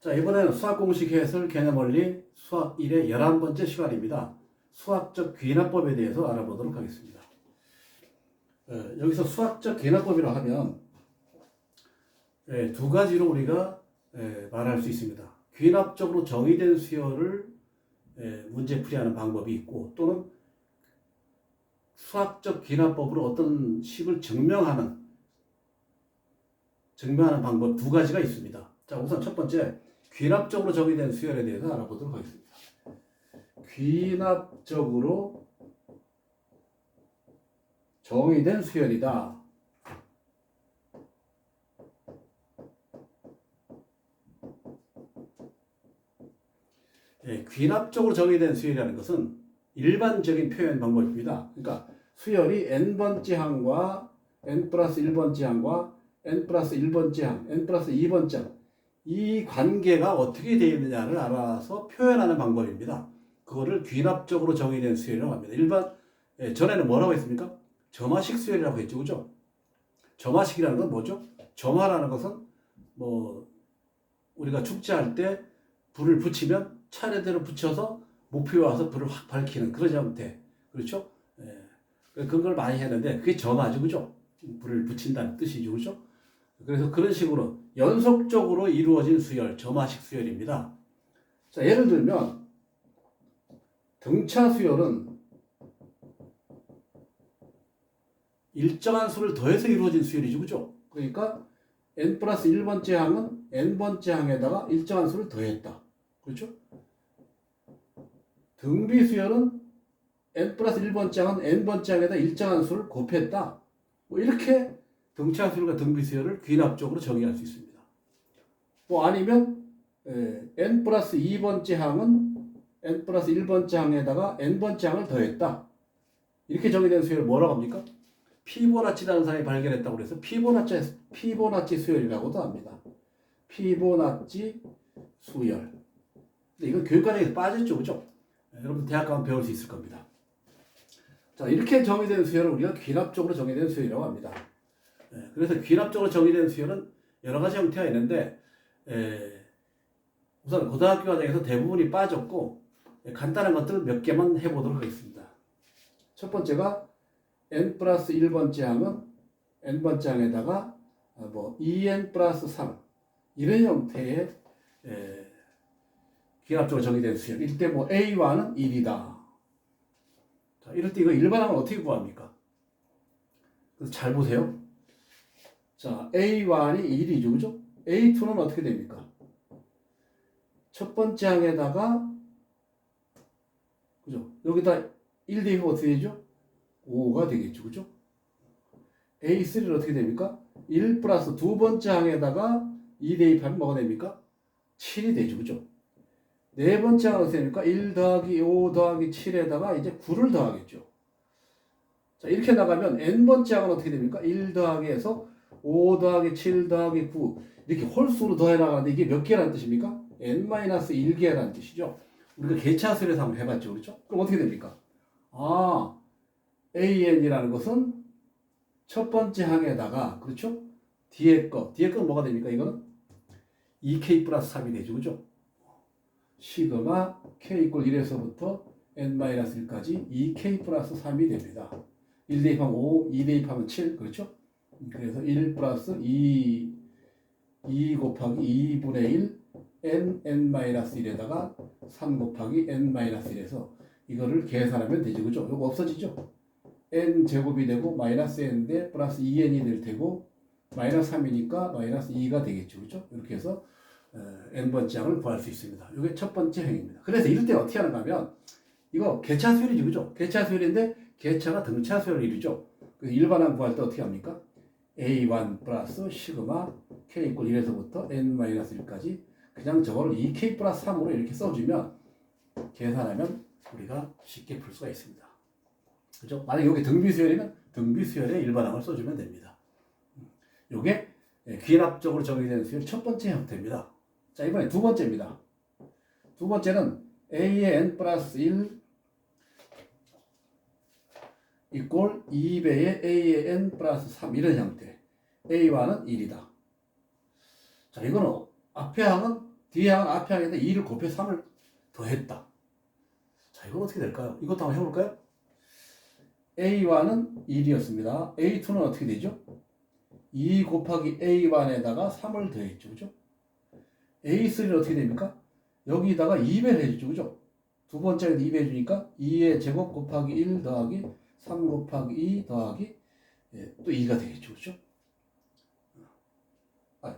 자, 이번에는 수학 공식 해설 개념 원리 수학 1의 11번째 시간입니다. 수학적 귀납법에 대해서 알아보도록 하겠습니다. 여기서 수학적 귀납법이라고 하면 두 가지로 우리가 말할 수 있습니다. 귀납적으로 정의된 수열을 문제풀이하는 방법이 있고, 또는 수학적 귀납법으로 어떤 식을 증명하는 방법 두 가지가 있습니다. 자, 우선 첫 번째, 귀납적으로 정의된 수열에 대해서 알아보도록 하겠습니다. 귀납적으로 정의된 수열이다. 귀납적으로 정의된 수열이라는 것은 일반적인 표현 방법입니다. 그러니까 수열이 n번째 항과 n 플러스 1번째 항과 n 플러스 1번째 항, n 플러스 2번째 항, 이 관계가 어떻게 되어 있느냐를 알아서 표현하는 방법입니다. 그거를 귀납적으로 정의된 수열이라고 합니다. 전에는 뭐라고 했습니까? 점화식 수열이라고 했죠. 그죠? 점화식이라는 건 뭐죠? 점화라는 것은 우리가 축제할 때 불을 붙이면 차례대로 붙여서 목표에 와서 불을 확 밝히는 그런 형태. 그렇죠? 그걸 많이 했는데 그게 점화죠. 그죠? 불을 붙인다는 뜻이죠. 그죠? 그래서 그런 식으로 연속적으로 이루어진 수열, 점화식 수열입니다. 자, 예를 들면 등차 수열은 일정한 수를 더해서 이루어진 수열이죠. 그죠? 그러니까 n 플러스 1번째 항은 n번째 항에다가 일정한 수를 더했다. 그렇죠? 등비 수열은 n 플러스 1번째 항은 n번째 항에다 일정한 수를 곱했다. 이렇게 등차 수열과 등비 수열을 귀납적으로 정의할 수 있습니다. 아니면 n 플러스 2번째 항은 n 플러스 1번째 항에다가 n번째 항을 더했다. 이렇게 정의된 수열을 뭐라고 합니까? 피보나치라는 사람이 발견했다고 그래서 피보나치 수열이라고도 합니다. 피보나치 수열. 근데 이건 교육과정에서 빠졌죠, 그죠? 여러분 대학 가면 배울 수 있을 겁니다. 자, 이렇게 정의된 수열을 우리가 귀납적으로 정의된 수열이라고 합니다. 그래서 귀납적으로 정의된 수열은 여러 가지 형태가 있는데, 우선 고등학교 과정에서 대부분이 빠졌고, 간단한 것들 몇 개만 해보도록 하겠습니다. 첫 번째가 n 플러스 1번째 항은 n번째 항에다가 2n 플러스 3 이런 형태의 귀납적으로 정의된 수열. 이때 A1은 1이다. 자, 이럴 때 이거 일반항을 어떻게 구합니까? 그래서 잘 보세요. 자, A1이 1이죠. 그죠? A2는 어떻게 됩니까? 첫 번째 항에다가, 그죠? 여기다 1 대입하면 어떻게 되죠? 5가 되겠죠. 그죠? A3는 어떻게 됩니까? 1 플러스 두 번째 항에다가 2 대입하면 뭐가 됩니까? 7이 되죠. 그죠? 네 번째 항은 어떻게 됩니까? 1 더하기 5 더하기 7에다가 이제 9를 더하겠죠. 자, 이렇게 나가면 n번째 항은 어떻게 됩니까? 1 더하기 해서 5 더하기 7 더하기 9 이렇게 홀수로 더해 나가는데 이게 몇 개라는 뜻입니까? n-1개라는 뜻이죠. 우리가 개차수열에서 한번 해봤죠. 그렇죠? 그럼 어떻게 됩니까? an이라는 것은 첫 번째 항에다가, 그렇죠? 뒤에 건 뭐가 됩니까? 이거는 2k 플러스 3이 되죠. 그죠? 시그마 k 이퀄 1에서부터 n-1까지 2k 플러스 3이 됩니다. 1 대입하면 5, 2 대입하면 7, 그렇죠? 그래서 1 플러스 2 곱하기 2분의 1 n-1에다가 3 곱하기 n-1에서 이거를 계산하면 되죠. 그죠? 이거 없어지죠? n 제곱이 되고 마이너스 n인데 플러스 2n이 될 테고 마이너스 3이니까 마이너스 2가 되겠죠. 그죠? 이렇게 해서 n번째 항을 구할 수 있습니다. 이게 첫 번째 행위입니다. 그래서 이럴 때 어떻게 하는가 하면 이거 개차 수열이죠. 그죠? 개차 수열인데 개차가 등차 수열을 이루죠. 일반항 구할 때 어떻게 합니까? A1 플러스 시그마 K 이퀄 1에서부터 N-1까지 그냥 저거를 2K 플러스 3으로 이렇게 써주면 계산하면 우리가 쉽게 풀 수가 있습니다. 그죠? 만약 여기 등비수열이면 등비수열에 일반항을 써주면 됩니다. 요게 귀납적으로 정의된 수열 첫 번째 형태입니다. 자, 이번에 두 번째입니다. 두 번째는 A의 N 플러스 1 이꼴 2배의 A의 N 플러스 3 이런 형태. A1은 1이다. 자, 이거는 앞에 항은 뒤에 항 앞에 항에다 2를 곱해서 3을 더했다. 자, 이건 어떻게 될까요? 이것도 한번 해볼까요? A1은 1이었습니다. A2는 어떻게 되죠? 2 곱하기 A1에다가 3을 더했죠. 그죠? A3는 어떻게 됩니까? 여기다가 2배를 해주죠. 그죠? 두 번째에도 2배 해주니까 2의 제곱 곱하기 1 더하기 3 곱하기 2 더하기 또 2가 되겠죠. 그죠?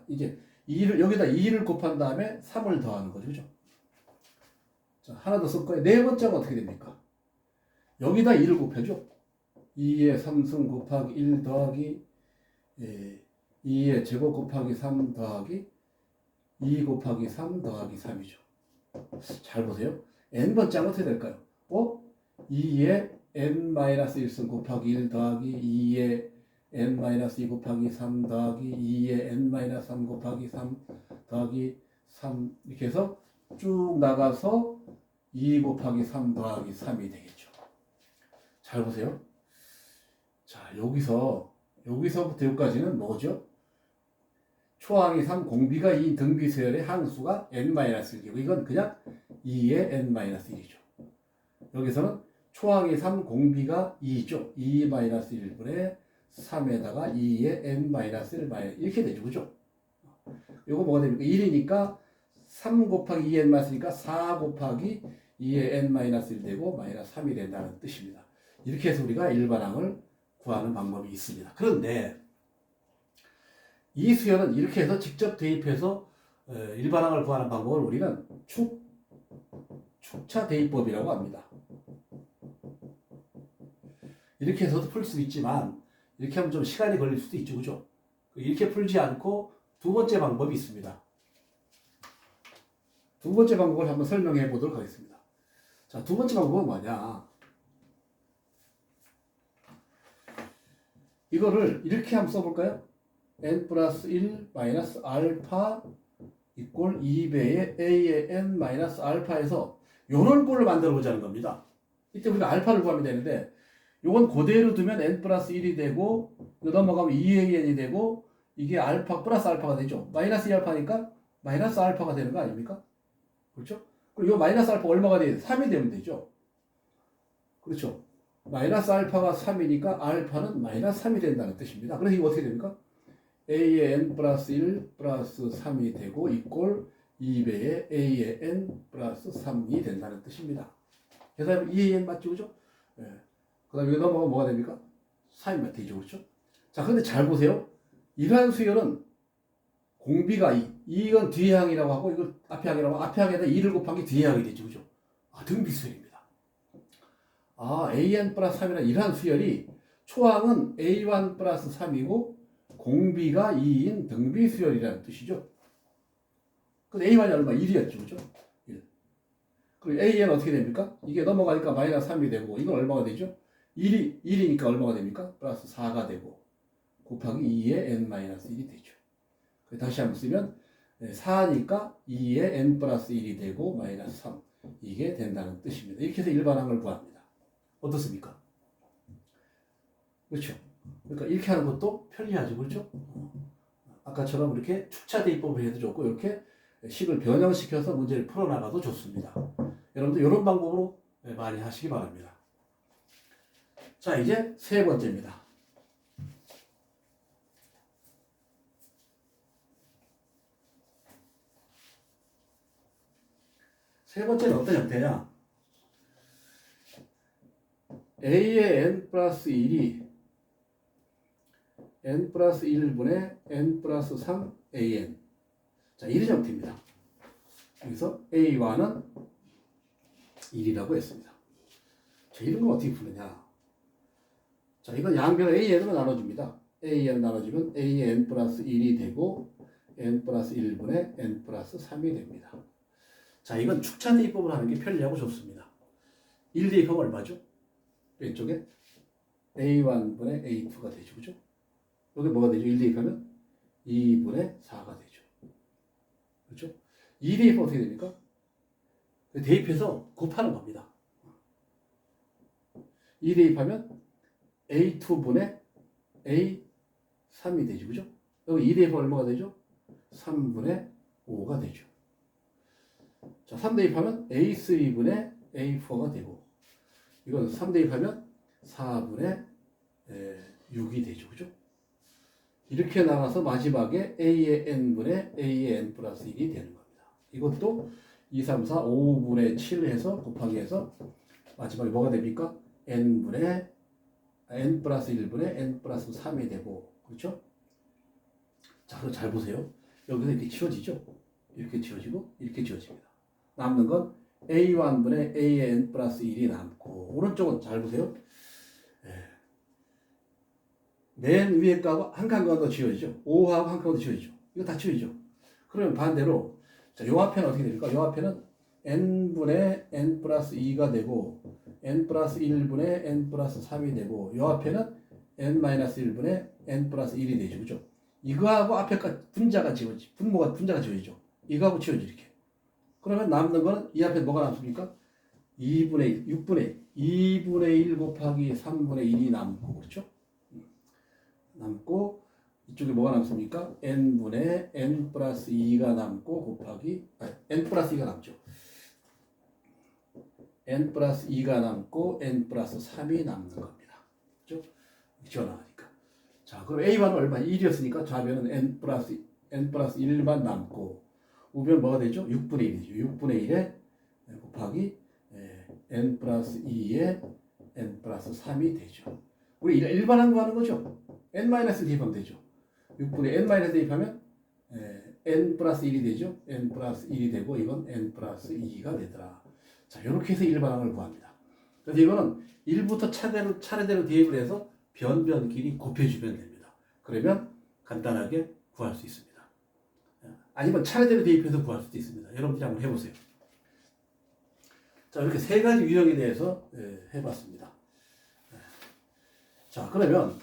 이제 2를, 여기다 2를 곱한 다음에 3을 더하는 거죠. 그죠? 자, 하나 더 쓸 거예요. 네 번째가 어떻게 됩니까? 여기다 2를 곱해줘. 2의 3승 곱하기 1 더하기 2의 제곱 곱하기 3 더하기 2 곱하기 3 더하기 3이죠. 잘 보세요. n번째는 어떻게 될까요? 2의 n-1승 곱하기 1 더하기 2의 n-2 곱하기 3 더하기 2의 n-3 곱하기 3 더하기 3 이렇게 해서 쭉 나가서 2 곱하기 3 더하기 3이 되겠죠. 잘 보세요. 자, 여기서부터 여기까지는 뭐죠? 초항이 3, 공비가 2인 등비수열의 항수가 n-1이고 이건 그냥 2의 n-1이죠. 여기서는 초항이 3, 공비가 2죠. 2-1분의 3에다가 2의 n-1을 이렇게 되죠. 그죠? 요거 뭐가 됩니까? 1이니까 3 곱하기 2n-1이니까 4 곱하기 2의 n-1 되고 마이너스 3이 된다는 뜻입니다. 이렇게 해서 우리가 일반항을 구하는 방법이 있습니다. 그런데 이 수열은 이렇게 해서 직접 대입해서 일반항을 구하는 방법을 우리는 축차 대입법이라고 합니다. 이렇게 해서도 풀 수 있지만 이렇게 하면 좀 시간이 걸릴 수도 있죠. 그죠? 이렇게 풀지 않고 두 번째 방법이 있습니다. 두 번째 방법을 한번 설명해 보도록 하겠습니다. 자, 두 번째 방법은 뭐냐? 이거를 이렇게 한번 써볼까요? n 플러스 1 마이너스 알파 이꼴 2배의 a의 n 마이너스 알파에서 요런 꼴을 만들어 보자는 겁니다. 이때 우리가 알파를 구하면 되는데 요건 그대로 두면 n 플러스 1이 되고 넘어가면 2an이 되고 이게 알파 플러스 알파가 되죠. 마이너스 2알파니까 마이너스 알파가 되는 거 아닙니까? 그렇죠? 그리고 이 마이너스 알파가 얼마가 돼요? 3이 되면 되죠. 그렇죠? 마이너스 알파가 3이니까 알파는 마이너스 3이 된다는 뜻입니다. 그래서 이거 어떻게 됩니까? a의 n 플러스 1 플러스 3이 되고 이꼴 2배의 a의 n 플러스 3이 된다는 뜻입니다. 그래서 2an 맞죠? 그죠? 예. 그 다음에 여기 넘어가면 뭐가 됩니까? 4이면 되죠. 그렇죠? 자, 근데 잘 보세요. 이러한 수열은 공비가 2, 이건 뒤에 항이라고 하고 이걸 앞에 항이라고 하고 앞에 항에다 2를 곱한 게 뒤에 항이 되죠. 그죠? 등비수열입니다. an 플러스 3이라는 이러한 수열이 초항은 a1 플러스 3이고 공비가 2인 등비수열이라는 뜻이죠. 근데 a1이 얼마? 1이었죠. 그죠? 1. 그리고 an 어떻게 됩니까? 이게 넘어가니까 마이너스 3이 되고 이건 얼마가 되죠? 1이니까 얼마가 됩니까? 플러스 4가 되고 곱하기 2의 n-1이 되죠. 다시 한번 쓰면 4니까 2의 n 플러스 1이 되고 마이너스 3 이게 된다는 뜻입니다. 이렇게 해서 일반항을 구합니다. 어떻습니까? 그렇죠? 그러니까 이렇게 하는 것도 편리하죠. 그렇죠? 아까처럼 이렇게 축차 대입법을 해도 좋고 이렇게 식을 변형시켜서 문제를 풀어나가도 좋습니다. 여러분들 이런 방법으로 많이 하시기 바랍니다. 자, 이제 세 번째입니다. 세 번째는 어떤 형태냐? a의 n 플러스 1이 n 플러스 1분의 n 플러스 3 an. 자, 이런 형태입니다. 여기서 a1은 1이라고 했습니다. 자, 이런 건 어떻게 푸느냐? 자, 이건 양변을 an으로 나눠줍니다. an 나눠주면 a의 n 플러스 1이 되고 n 플러스 1분의 n 플러스 3이 됩니다. 자, 이건 축차 대입법을 하는 게 편리하고 좋습니다. 1 대입하면 얼마죠? 왼쪽에 a1분의 a2가 되죠. 그죠? 여기 뭐가 되죠? 1 대입하면 2분의 4가 되죠. 그렇죠? 2 대입하면 어떻게 됩니까? 대입해서 곱하는 겁니다. 2 대입하면 a2분의 a3이 되죠. 그죠? 여기 2 대입하면 얼마가 되죠? 3분의 5가 되죠. 자, 3 대입하면 A3분의 A4가 되고, 이건 3 대입하면 4분의 6이 되죠. 그죠? 이렇게 나가서 마지막에 A의 N분의 A의 N 플러스 1이 되는 겁니다. 이것도 2, 3, 4, 5분의 7 해서 곱하기 해서 마지막에 뭐가 됩니까? N분의 N 플러스 1분의 N 플러스 3이 되고, 그렇죠? 자, 그럼 잘 보세요. 여기서 이렇게 지워지죠? 이렇게 지워지고, 이렇게 지워집니다. 남는 건 A1분의 A의 N 플러스 1이 남고, 오른쪽은 잘 보세요. 맨 위에 거하고 한 칸만 더 지워지죠? 5하고 한 칸만 더 지워지죠? 이거 다 지워지죠? 그러면 반대로, 자, 요 앞에는 어떻게 됩니까? 요 앞에는 N분의 N 플러스 2가 되고, N 플러스 1분의 N 플러스 3이 되고, 요 앞에는 N 마이너스 1분의 N 플러스 1이 되죠. 그죠? 이거하고 앞에가 분자가 지워지, 분자가 지워지죠. 이거하고 지워지, 이렇게. 그러면 남는 거는 이 앞에 뭐가 남습니까? 2분의 1, 6분의 1, 2분의 1 곱하기 3분의 1이 남고, 그렇죠? 남고, 이쪽에 뭐가 남습니까? N분의 N 플러스 2가 남고, 곱하기, N 플러스 2가 남죠. N 플러스 2가 남고, N 플러스 3이 남는 겁니다. 그렇죠? 지워나가니까. 자, 그럼 A1은 얼마? 1이었으니까 좌변은 N 플러스 1만 남고, 우변 뭐가 되죠? 6분의 1이죠. 6분의 1에 곱하기 N 플러스 2에 N 플러스 3이 되죠. 우리 일반한 거 하는 거죠? N 마이너스 대입하면 되죠. 6분의 N 마이너스 대입하면 N 플러스 1이 되죠. N 플러스 1이 되고, 이건 N 플러스 2가 되더라. 자, 이렇게 해서 일반항을 구합니다. 그래서 이거는 1부터 차례대로 대입을 해서 변변끼리 곱해주면 됩니다. 그러면 간단하게 구할 수 있습니다. 아니면 차례대로 대입해서 구할 수도 있습니다. 여러분들이 한번 해보세요. 자, 이렇게 세 가지 유형에 대해서 해봤습니다. 자, 그러면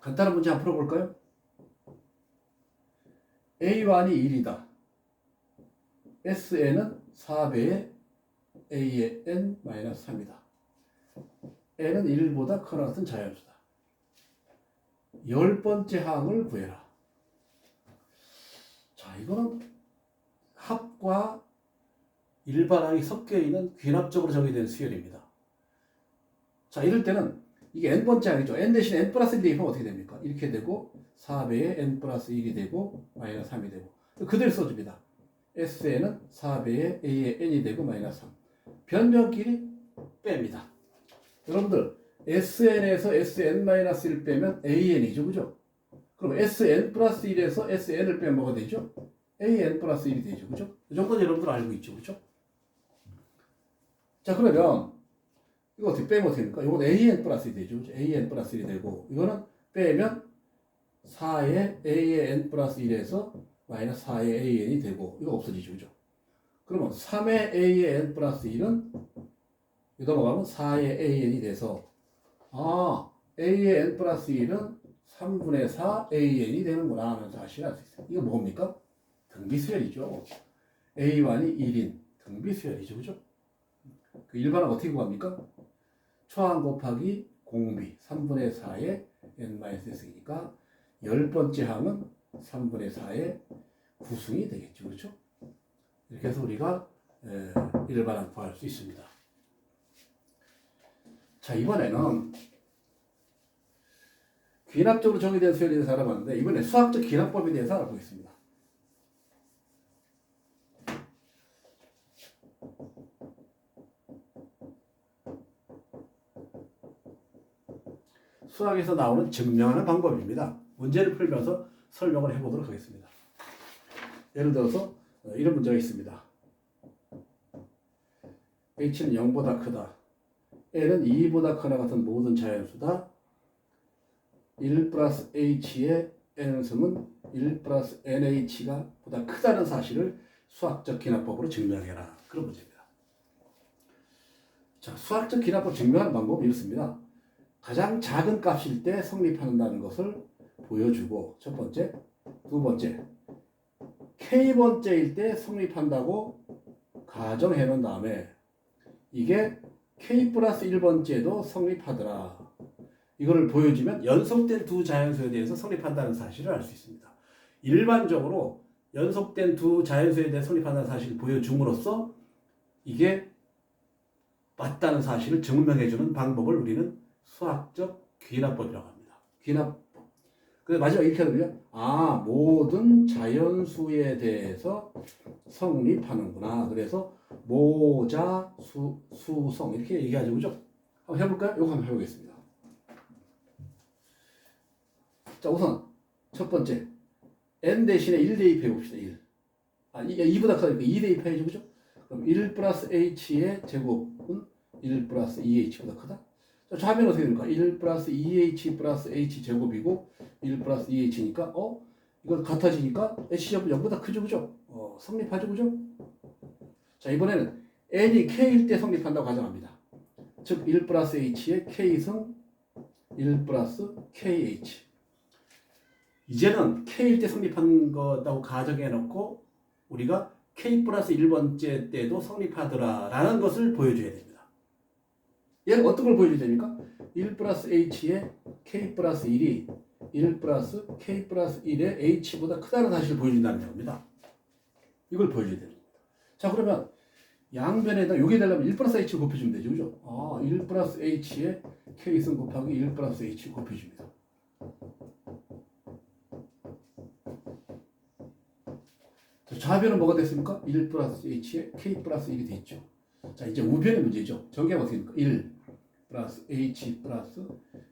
간단한 문제 한번 풀어볼까요? A1이 1이다. SN은 4배의 A의 N-3이다. N은 1보다 크거나 같은 자연수다. 10번째 항을 구해라. 자, 이거는 합과 일반항이 섞여 있는 귀납적으로 정의된 수열입니다. 자, 이럴 때는 이게 n번째 항이죠. n 대신 n 플러스 1 대입하면 어떻게 됩니까? 이렇게 되고 4배의 n 플러스 1이 되고 마이너스 3이 되고 그대로 써줍니다. SN은 4배의 A의 n이 되고 마이너스 3. 변변끼리 뺍니다. 여러분들 SN에서 SN-1 빼면 AN이죠. 그죠? 그럼 SN 플러스 1에서 SN을 빼면 뭐가 되죠? AN 플러스 1이 되죠. 그죠? 이 정도는 여러분들 알고 있죠. 그죠? 자, 그러면 이거 어떻게 빼면 어떻게 됩니까? 이건 AN 플러스 1이 되죠. 그죠? AN 플러스 1이 되고 이거는 빼면 4의 A의 N 플러스 1에서 마이너스 4의 AN이 되고 이거 없어지죠. 그죠? 그러면 3의 A의 N 플러스 1은 이거 넘어가면 4의 AN이 돼서 A의 N 플러스 1은 3분의 4 AN이 되는구나 하는 사실을 알 수 있어요. 이거 뭡니까? 등비수열이죠. A1이 1인 등비수열이죠. 그죠? 그 일반은 어떻게 구합니까? 초항 곱하기 공비 3분의 4의 N-S니까 10번째 항은 3분의 4의 구승이 되겠죠. 그렇죠? 이렇게 해서 우리가 일반항 구할 수 있습니다. 자, 이번에는 귀납적으로 정의된 수열에 대해서 알아봤는데 이번에 수학적 귀납법에 대해서 알아보겠습니다. 수학에서 나오는 증명하는 방법입니다. 문제를 풀면서 설명을 해보도록 하겠습니다. 예를 들어서 이런 문제가 있습니다. H는 0보다 크다. L은 2보다 크거나 같은 모든 자연수다. 1 플러스 H의 N승은 1 플러스 NH가 보다 크다는 사실을 수학적 귀납법으로 증명해라. 그런 문제입니다. 자, 수학적 귀납법 증명하는 방법은 이렇습니다. 가장 작은 값일 때 성립한다는 것을 보여주고 첫 번째, 두 번째 K번째일 때 성립한다고 가정해 놓은 다음에 이게 K 플러스 1번째도 성립하더라. 이거를 보여주면 연속된 두 자연수에 대해서 성립한다는 사실을 알 수 있습니다. 일반적으로 연속된 두 자연수에 대해 성립한다는 사실을 보여줌으로써 이게 맞다는 사실을 증명해주는 방법을 우리는 수학적 귀납법이라고 합니다. 귀납법. 그래서 마지막 이렇게 하거든요. 아, 모든 자연수에 대해서 성립하는구나. 그래서 모자, 수성 이렇게 얘기하죠. 그죠? 한번 해볼까요? 이거 한번 해보겠습니다. 자, 우선 첫 번째 n 대신에 1 대입해 봅시다. 1. 2보다 크니까 2 대입해야죠. 그죠? 그럼 1 플러스 h의 제곱은 1 플러스 2h보다 크다. 자, 좌변은 어떻게 됩니까? 1 플러스 2h 플러스 h 제곱이고 1 플러스 2h니까 이거 같아지니까 h제곱 0보다 크죠. 그죠? 성립하죠. 그죠? 자, 이번에는 n이 k일 때 성립한다고 가정합니다. 즉 1 플러스 h의 k승 1 플러스 kh. 이제는 k일 때 성립한 거라고 가정해 놓고 우리가 k 플러스 1번째 때도 성립하더라라는 것을 보여줘야 됩니다. 얘는 어떤 걸 보여줘야 됩니까? 1 플러스 h의 k 플러스 1이 1 플러스 k 플러스 1의 h보다 크다는 사실을 보여준다는 겁니다. 이걸 보여줘야 됩니다. 자, 그러면 양변에다 요게 되려면 1 플러스 h를 곱해주면 되죠. 그죠? 1 플러스 h의 k승 곱하기 1 플러스 h 곱해줍니다. 좌변은 뭐가 됐습니까? 1 플러스 h에 k 플러스 1이 됐죠. 자, 이제 우변의 문제죠. 전개가 어떻게 됩니까? 1 플러스 h 플러스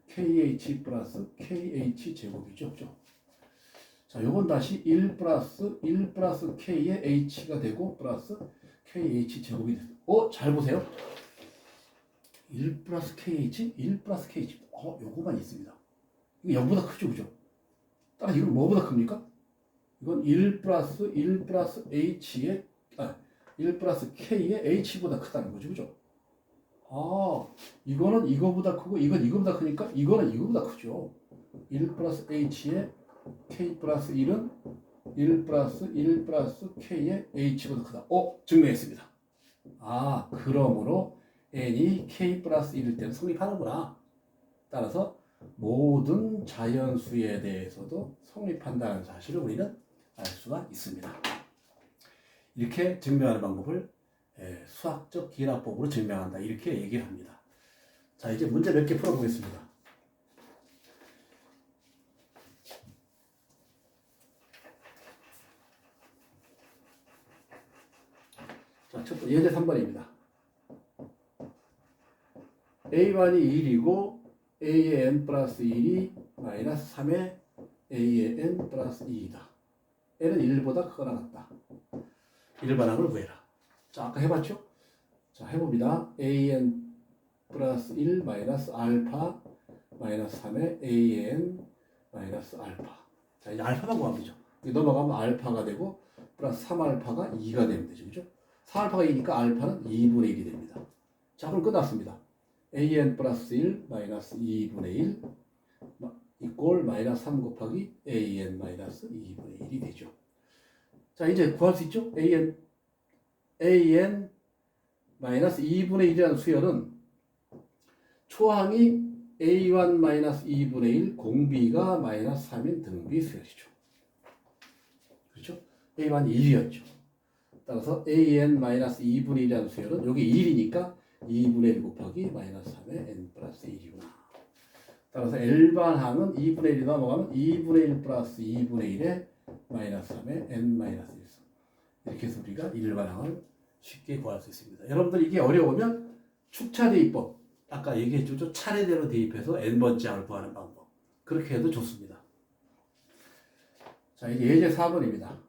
kh 플러스 kh 제곱이죠. 그죠? 자, 요건 다시 1 플러스 k의 h가 되고 플러스 kh 제곱이 됐어요. 잘 보세요. 1 플러스 kh, 1 플러스 kh. 요거만 있습니다. 이거 0보다 크죠. 그죠? 따라 이건 뭐보다 큽니까? 이건 1 플러스 h의 1 플러스 k의 h보다 크다는 거죠. 그죠? 이거는 이거보다 크고 이건 이거보다 크니까 이거는 이거보다 크죠. 1 플러스 h의 k 플러스 1은 1 플러스 k의 h보다 크다. 증명했습니다. 그러므로 n이 k 플러스 1일 때는 성립하는구나. 따라서 모든 자연수에 대해서도 성립한다는 사실을 우리는 알 수가 있습니다. 이렇게 증명하는 방법을 수학적 기납법으로 증명한다. 이렇게 얘기를 합니다. 자, 이제 문제 몇 개 풀어보겠습니다. 자, 첫 번째 예제 3번입니다. a1이 1이고 a의 n 플러스 1이 마이너스 3의 a의 n 플러스 2이다. n은 1보다 크거나 같다. 일반항을 구해라. 자, 아까 해봤죠? 자, 해봅니다. an 플러스 1 마이너스 알파 마이너스 3의 an 마이너스 알파. 자, 이제 알파만 구하면 되죠. 넘어가면 알파가 되고 플러스 3알파가 2가 되면 되죠. 그죠? 4알파가 2니까 알파는 2분의 1이 됩니다. 자, 그럼 끝났습니다. an 플러스 1 마이너스 2분의 1 이꼴 마이너스 3 곱하기 an 마이너스 2분의 1이 되죠. 자, 이제 구할 수 있죠? an 마이너스 2분의 1이라는 수열은 초항이 a1 마이너스 2분의 1 공비가 마이너스 3인 등비 수열이죠. 그렇죠? a1이 1이었죠. 따라서 an 마이너스 2분의 1이라는 수열은 여기 1이니까 2분의 1 곱하기 마이너스 3의 n 플러스 1이구나. 따라서 L반항은 2분의 1이 넘어가면 2분의 1 플러스 2분의 1에 마이너스 3의 n 마이너스 1. 이렇게 해서 우리가 일반항을 쉽게 구할 수 있습니다. 여러분들 이게 어려우면 축차 대입법, 아까 얘기했죠. 차례대로 대입해서 n번째 항을 구하는 방법. 그렇게 해도 좋습니다. 자, 이제 예제 4번입니다.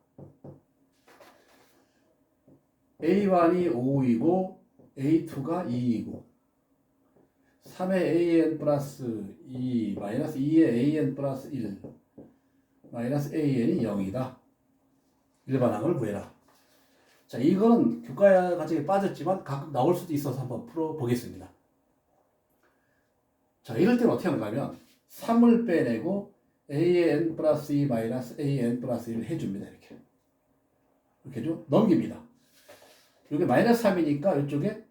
A1이 5이고 A2가 2이고 3의 AN 플러스 2 마이너스 2의 AN 플러스 1 마이너스 AN이 0이다. 일반항을 구해라. 자, 이거는 교과 과정에 빠졌지만 가끔 나올 수도 있어서 한번 풀어보겠습니다. 자, 이럴 때는 어떻게 하는가면 3을 빼내고 AN 플러스 2 마이너스 AN 플러스 1을 해줍니다. 이렇게 좀 넘깁니다. 이게 마이너스 3이니까 이쪽에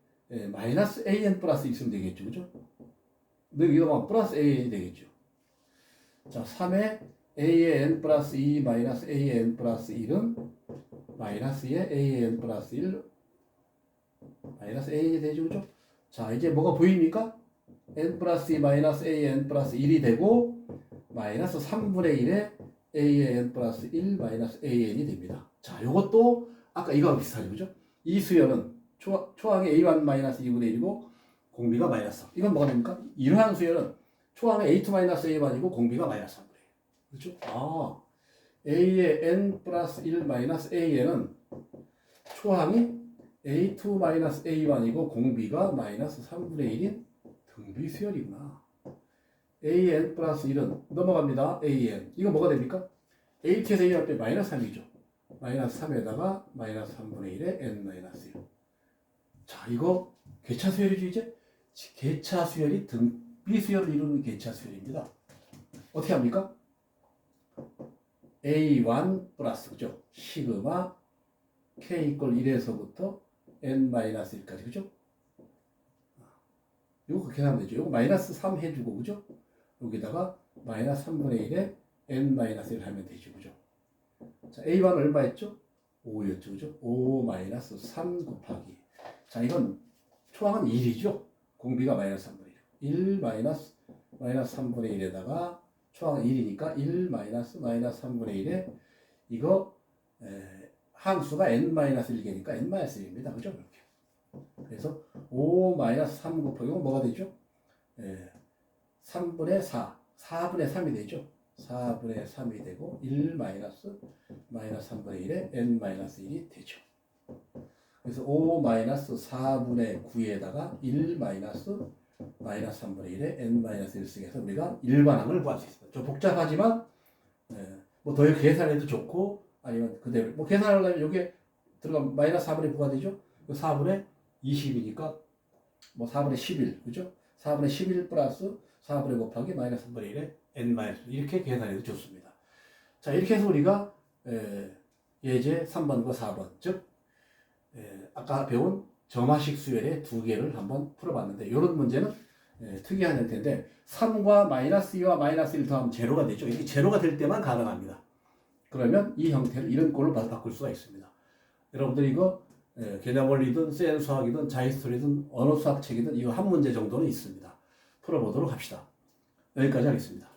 마이너스 AN 플러스 있으면 되겠죠. 그죠? 근데 여기다 플러스 AN이 되겠죠. 자, 3의 a의 n 플러스 2 마이너스 a의 n 플러스 1은 마이너스의 a의 n 플러스 1 마이너스 an이 되죠. 그죠? 자, 이제 뭐가 보입니까? n 플러스 2 마이너스 a의 n 플러스 1이 되고 마이너스 3분의 1의 a의 n 플러스 1 마이너스 an이 됩니다. 자, 요것도 아까 이거랑 비슷하죠. 그죠? 이 수열은 초항의 a1 마이너스 2분의 1이고 공비가 마이너스 3. 이건 뭐가 됩니까? 이러한 수열은 초항의 a2 마이너스 a1이고 공비가 마이너스 3분의 1. 그렇죠? 아, a의 n 플러스 1 마이너스 an은 초항이 a2 마이너스 a1이고 공비가 마이너스 3분의 1인 등비 수열이구나. an 플러스 1은 넘어갑니다. an. 이거 뭐가 됩니까? a2에서 a 할 때 마이너스 3이죠. 마이너스 3에다가 마이너스 3분의 1에 n 마이너스 1. 자, 이거 괴차 수열이죠, 이제? 괴차 수열이 등비 수열을 이루는 괴차 수열입니다. 어떻게 합니까? a1 플러스, 그죠? 시그마 k 이퀄 1에서부터 n-1까지, 그죠? 요거 계산하면 되죠. 요거 마이너스 3 해주고, 그죠? 여기다가 마이너스 3분의 1에 n-1 하면 되죠, 그죠? 자, a1 얼마였죠? 5였죠, 그죠? 5 마이너스 3 곱하기. 자, 이건 초항은 1이죠? 공비가 마이너스 3분의 1. 1 마이너스 3분의 1에다가 초항은 1이니까 1 마이너스 3분의 1에 이거 항수가 n-1개니까 n-1입니다. 그죠? 이렇게. 그래서 5 마이너스 3 곱하기 이건 뭐가 되죠? 3분의 4. 4분의 3이 되죠? 4분의 3이 되고 1 마이너스 3분의 1에 n-1이 되죠. 그래서 5 마이너스 4분의 9에다가 1 마이너스 3분의 1에 n-1 쓰게 해서 우리가 일반항을 구할 수 있습니다. 좀 복잡하지만 뭐 더 계산해도 좋고 아니면 그대로 뭐 계산하려면 여기에 들어가면 마이너스 4분의 9가 되죠. 4분의 20이니까 뭐 4분의 11 그죠? 4분의 11 플러스 4분의 곱하기 마이너스 3분의 1에 n-1 이렇게 계산해도 좋습니다. 자, 이렇게 해서 우리가 예제 3번과 4번 즉 아까 배운 점화식 수열의 두 개를 한번 풀어봤는데 이런 문제는 특이한 형태인데 3과 마이너스 2와 마이너스 1 더하면 제로가 되죠. 이게 제로가 될 때만 가능합니다. 그러면 이 형태를 이런 꼴로 바꿀 수가 있습니다. 여러분들 이거 개념원리든 센 수학이든 자히스토리든 언어 수학 책이든 이거 한 문제 정도는 있습니다. 풀어보도록 합시다. 여기까지 하겠습니다.